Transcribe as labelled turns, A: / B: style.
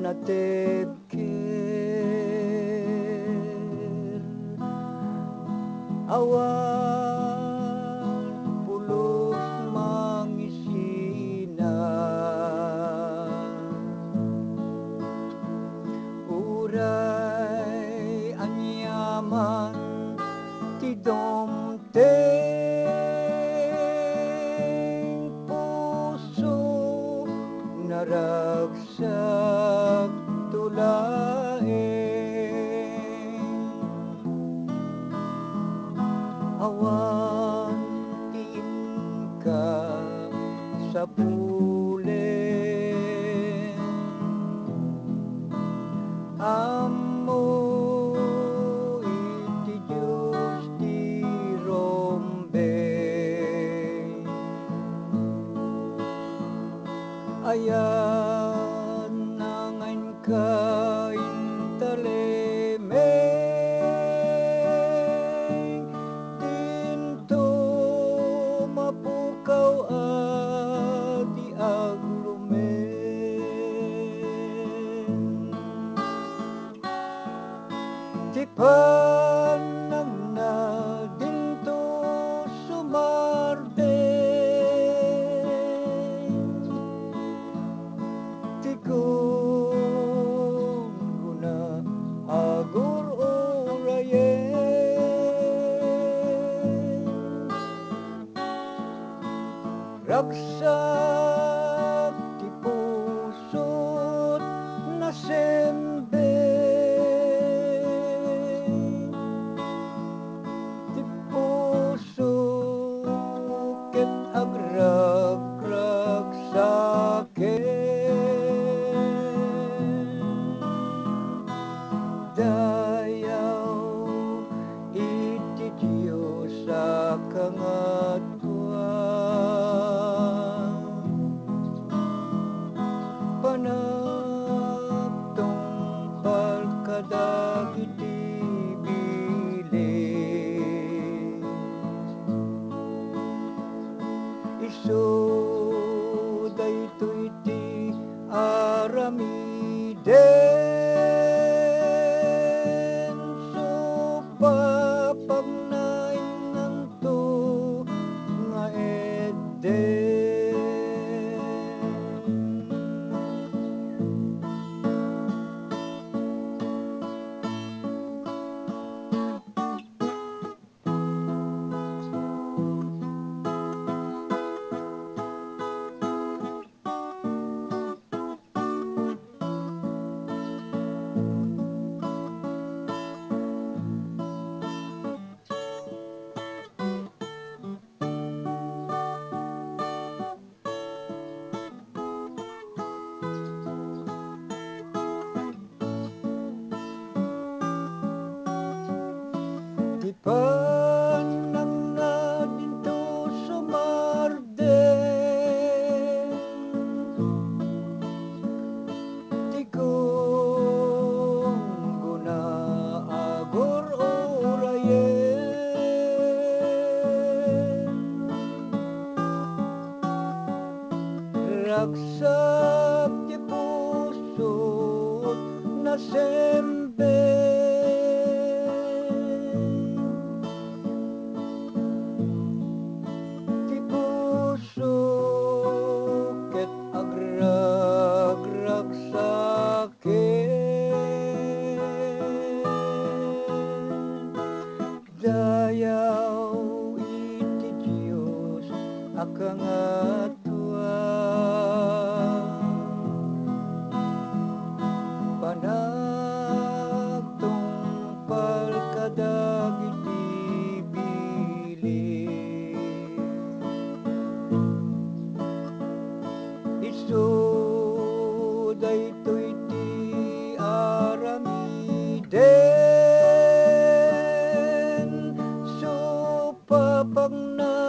A: natekir awan pulos mangisina uray anyaman tidomteng puso naragsak tulaeng awan tiin ka sa pulen amo iti Diyos ti rombe ayan nangan ka intalemeng dinto mapukaw ati aglumen ti panang na dinto sumarden ti guna agur orayen ragsak ti pusot nasembe ti puso ket agrag-ragsaken dayaw iti Diyos sa kangatuan panagtungkal kadagiti bilin isu daytoy ti aramiden supapagnainganto nga ti panang na dinto sumarden ti guna agor orayen ragsak ti pusot nasembe ti puso ket agrag-ragsaken dayaw iti Diyos a kangatuan panagtungpal kadagiti bilin isu daytoy ti aramiden supapagna